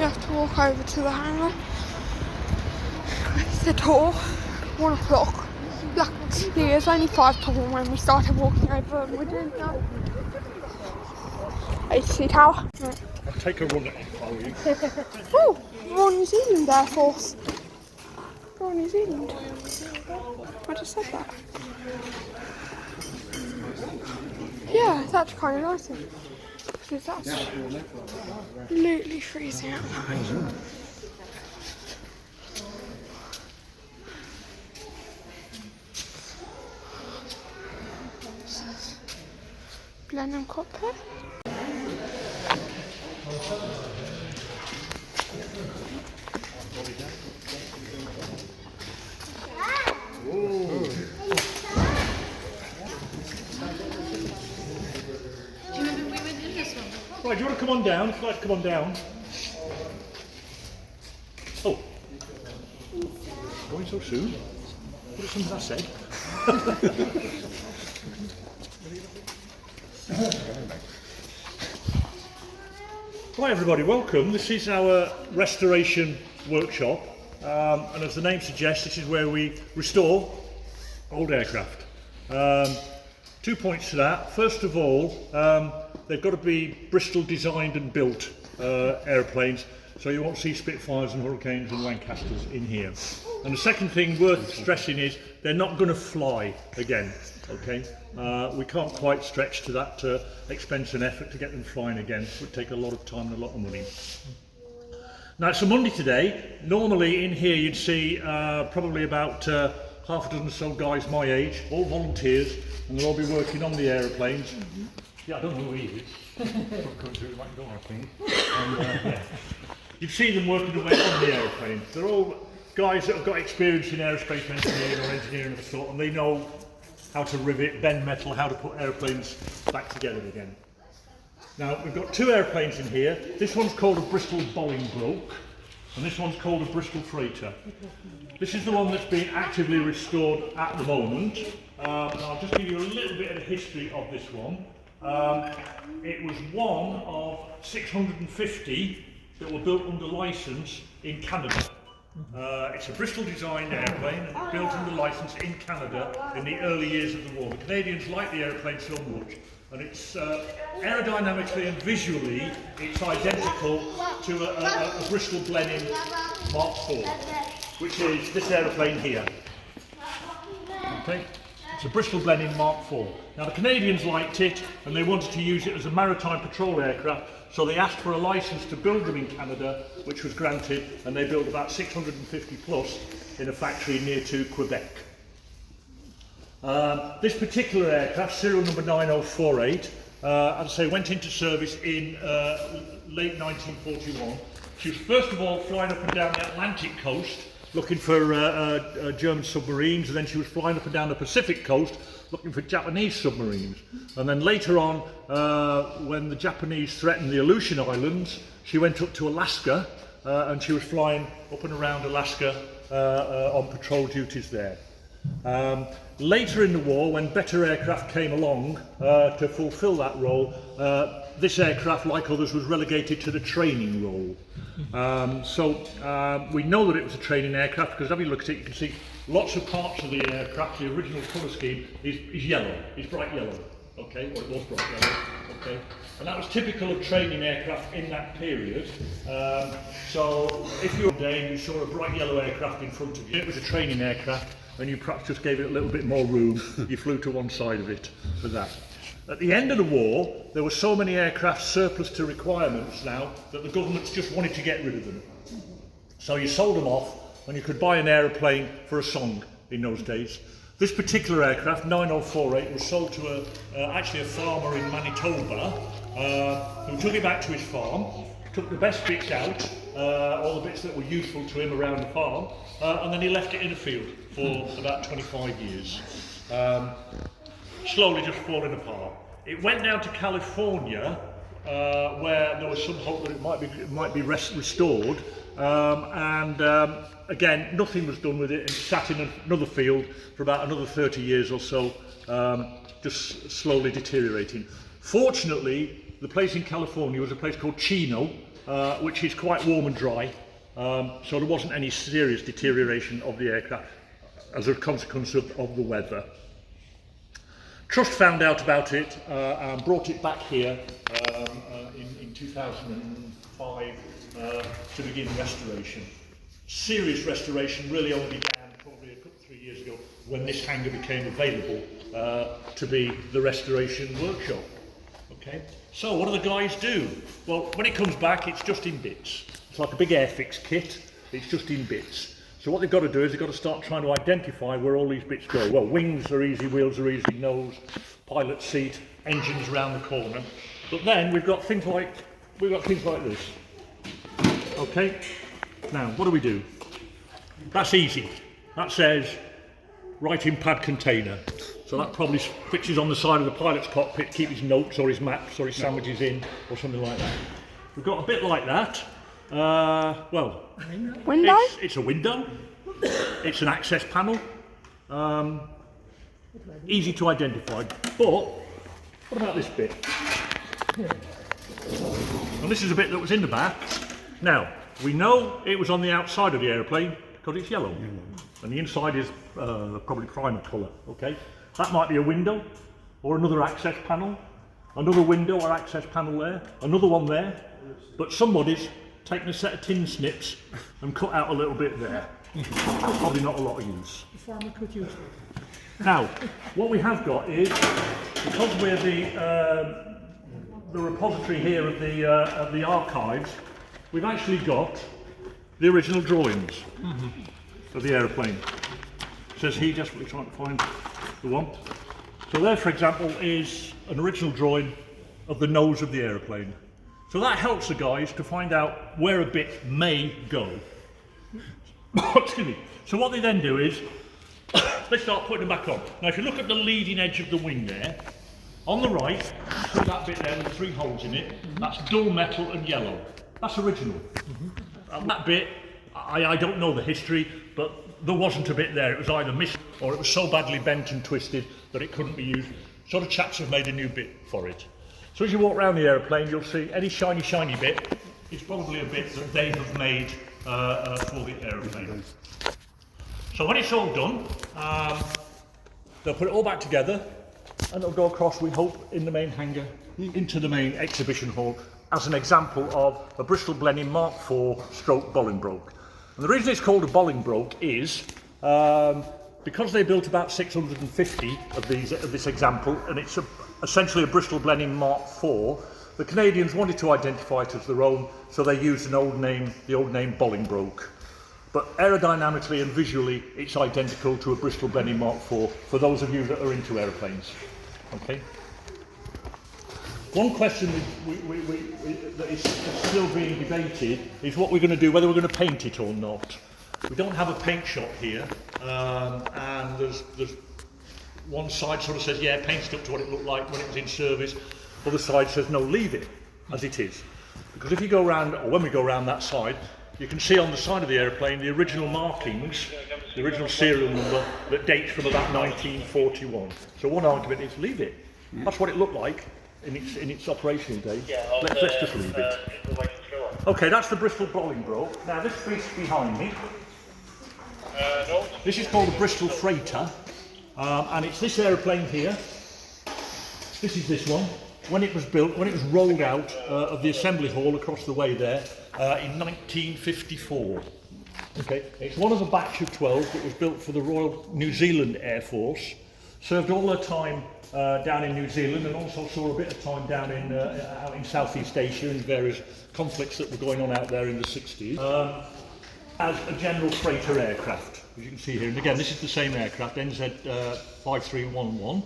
You have to walk over to the hangar. It's the tour, 1 o'clock. Luckily it was only 5 to 1 when we started walking over, and we're doing now. AC Tower. Right. I'll take a run at it for you. Oh, Royal New Zealand Air Force. Royal New Zealand. I just said that. Yeah, it's actually kind of nice. Because it's absolutely freezing outside. Blenheim cockpit. Right, do you want to come on down? If you'd like to come on down. Oh. Going so soon? What is something I said? Right everybody, welcome. This is our restoration workshop. And as the name suggests, this is where we restore old aircraft. 2 points to that. First of all, they've got to be Bristol designed and built aeroplanes, so you won't see Spitfires and Hurricanes and Lancasters in here. And the second thing worth stressing is they're not going to fly again, okay? We can't quite stretch to that expense and effort to get them flying again. It would take a lot of time and a lot of money. Now it's a Monday today. Normally in here you'd see probably about half a dozen or so guys my age, all volunteers, and they'll all be working on the aeroplanes. Yeah, I don't know who he is. Come through the back door, I think. And, yeah. You'd see them working away on the aeroplanes. They're all guys that have got experience in aerospace engineering or engineering of the sort, and they know how to rivet, bend metal, how to put aeroplanes back together again. Now, we've got 2 airplanes in here. This one's called a Bristol Bolingbroke, and this one's called a Bristol Freighter. This is the one that's being actively restored at the moment. And I'll just give you a little bit of the history of this one. It was one of 650 that were built under licence in Canada. It's a Bristol designed airplane built under licence in Canada in the early years of the war. The Canadians liked the airplane so much, and it's aerodynamically and visually it's identical to a Bristol Blenheim Mark IV, which is this aeroplane here. Okay? It's a Bristol Blenheim Mark IV. Now the Canadians liked it and they wanted to use it as a maritime patrol aircraft, so they asked for a licence to build them in Canada, which was granted, and they built about 650 plus in a factory near to Quebec. This particular aircraft, serial number 9048, as I say, went into service in late 1941. She was first of all flying up and down the Atlantic coast looking for German submarines, and then she was flying up and down the Pacific coast looking for Japanese submarines. And then later on, when the Japanese threatened the Aleutian Islands, she went up to Alaska and she was flying up and around Alaska on patrol duties there. Later in the war, when better aircraft came along to fulfill that role, this aircraft, like others, was relegated to the training role. We know that it was a training aircraft because, if you look at it, you can see lots of parts of the aircraft. The original colour scheme is yellow, is bright yellow. Okay, or it was bright yellow. Okay, and that was typical of training aircraft in that period. So if you were there and you saw a bright yellow aircraft in front of you, it was a training aircraft, and you perhaps just gave it a little bit more room. You flew to one side of it for that. At the end of the war, there were so many aircraft surplus to requirements now that the governments just wanted to get rid of them. So you sold them off, and you could buy an aeroplane for a song in those days. This particular aircraft, 9048, was sold to actually a farmer in Manitoba who took it back to his farm, took the best bits out, all the bits that were useful to him around the farm, and then he left it in the field for about 25 years. Slowly just falling apart. It went down to California, where there was some hope that it might be restored, again, nothing was done with it, and it sat in another field for about another 30 years or so, just slowly deteriorating. Fortunately, the place in California was a place called Chino, which is quite warm and dry, so there wasn't any serious deterioration of the aircraft as a consequence of the weather. Trust found out about it and brought it back here in 2005 to begin restoration. Serious restoration really only began probably 3 years ago when this hangar became available to be the restoration workshop. Okay, so what do the guys do? Well, when it comes back, it's just in bits. It's like a big airfix kit, it's just in bits. So what they've got to do is they've got to start trying to identify where all these bits go. Well, wings are easy, wheels are easy, nose, pilot seat, engines around the corner. But then we've got things like this. Okay, now what do? That's easy. That says writing pad container. So that probably fixes on the side of the pilot's cockpit to keep his notes or his maps or his sandwiches in or something like that. We've got a bit like that. Well, window? It's a window. It's an access panel. Easy to identify. But what about this bit? And this is a bit that was in the back. Now, we know it was on the outside of the aeroplane because it's yellow. And the inside is probably primer colour. Okay, that might be a window or another access panel. Another window or access panel there. Another one there. But somebody's taken a set of tin snips and cut out a little bit there. Probably not a lot of use. The farmer could use it. Now, what we have got is, because we're the repository here of the archives, we've actually got the original drawings of the aeroplane. It says here, desperately trying to find the one. So there, for example, is an original drawing of the nose of the aeroplane. So that helps the guys to find out where a bit may go. Excuse me. So what they then do is, they start putting them back on. Now if you look at the leading edge of the wing there, on the right, see that bit there with the 3 holes in it, that's dull metal and yellow. That's original. That bit, I don't know the history, but there wasn't a bit there. It was either missing or it was so badly bent and twisted that it couldn't be used. So the chaps have made a new bit for it. So as you walk around the aeroplane, you'll see any shiny bit is probably a bit that they have made for the aeroplane. So when it's all done, they'll put it all back together and it'll go across, we hope, in the main hangar into the main exhibition hall as an example of a Bristol Blenheim Mark IV stroke Bolingbroke. And the reason it's called a Bolingbroke is because they built about 650 of this example, and it's essentially a Bristol Blenheim Mark IV. The Canadians wanted to identify it as their own, so they used the old name Bolingbroke. But aerodynamically and visually, it's identical to a Bristol Blenheim Mark IV for those of you that are into aeroplanes. Okay. One question that is still being debated is what we're going to do, whether we're going to paint it or not. We don't have a paint shop here, and there's one side sort of says, yeah, paint it up to what it looked like when it was in service. Other side says, no, leave it as it is. Because if you go around, or when we go around that side, you can see on the side of the aeroplane the original markings, the original serial number that dates from about 1941. So one argument is leave it. That's what it looked like in its operational days. Let's just leave it. Okay, that's the Bristol Bolingbroke. Now this piece behind me, this is called the Bristol Freighter, and it's this aeroplane here. This is this one. When it was built, when it was rolled out of the assembly hall across the way there in 1954. Okay, it's one of a batch of 12 that was built for the Royal New Zealand Air Force. Served all her time down in New Zealand, and also saw a bit of time down in out in Southeast Asia in various conflicts that were going on out there in the 60s. As a general freighter aircraft, as you can see here. And again, this is the same aircraft, NZ 5311.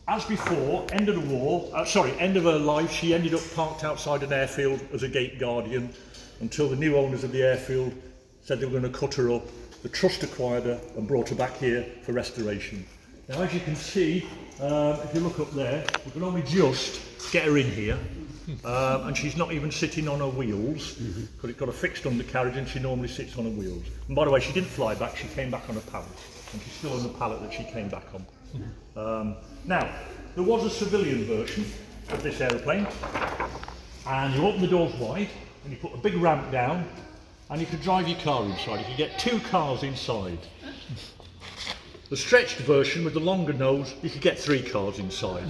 As before, end of the war, end of her life, she ended up parked outside an airfield as a gate guardian until the new owners of the airfield said they were going to cut her up. The trust acquired her and brought her back here for restoration. Now, as you can see, if you look up there, we can only just get her in here, and she's not even sitting on her wheels because it's got a fixed undercarriage and she normally sits on her wheels. And by the way, she didn't fly back, she came back on a pallet, and she's still on the pallet that she came back on. Now, there was a civilian version of this aeroplane, and you open the doors wide and you put a big ramp down and you can drive your car inside. You can get 2 cars inside. The stretched version with the longer nose, you could get 3 cars inside.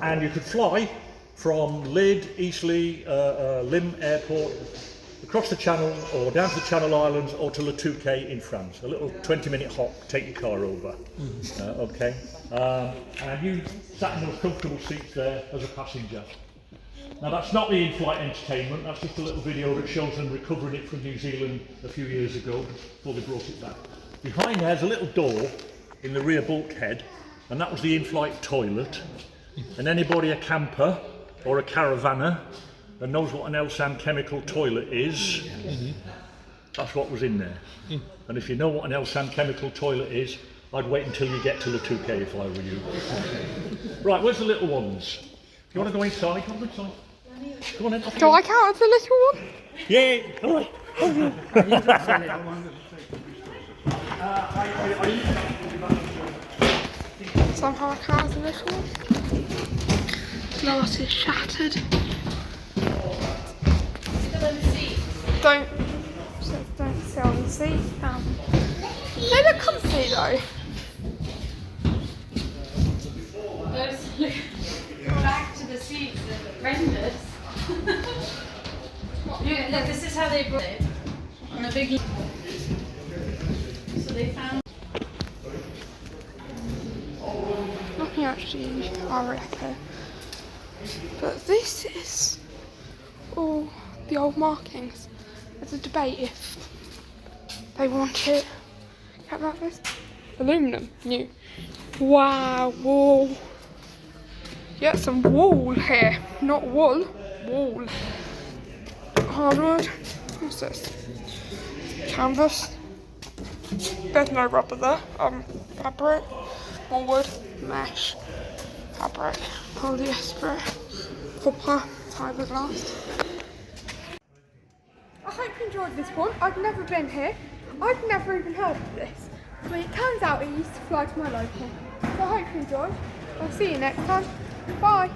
And you could fly from Lydd, Eastleigh, Lymm Airport, across the Channel or down to the Channel Islands or to Le Touquet in France. A little 20-minute hop, take your car over. Okay. And you sat in those comfortable seats there as a passenger. Now that's not the in-flight entertainment, that's just a little video that shows them recovering it from New Zealand a few years ago before they brought it back. Behind there's a little door in the rear bulkhead, and that was the in-flight toilet. And anybody a camper or a caravanner and knows what an Elsan chemical toilet is, that's what was in there. And if you know what an Elsan chemical toilet is, I'd wait until you get to Le Touquet if I were you. Right, where's the little ones? You want to go inside? Come on inside. Go on then. Do I count as the little one? Yeah, all right. Somehow I count as the little one. Glass is shattered. Don't sit on the seat. They look comfy though. Back to the seats, the renders. Look, this is how they brought it on a big. So they found. Nothing actually, I reckon. But this is all the old markings. There's a debate if they want it kept like this. Aluminum, new. Wow, wool. Yeah, some wool here, not wool, wool. Hardwood, what's this? Canvas. There's no rubber there. Fabric, woolwood, mesh, fabric, polyester, copper, fiberglass. I hope you enjoyed this one. I've never been here. I've never even heard of this. But it turns out it used to fly to my local. So I hope you enjoyed. I'll see you next time. Bye.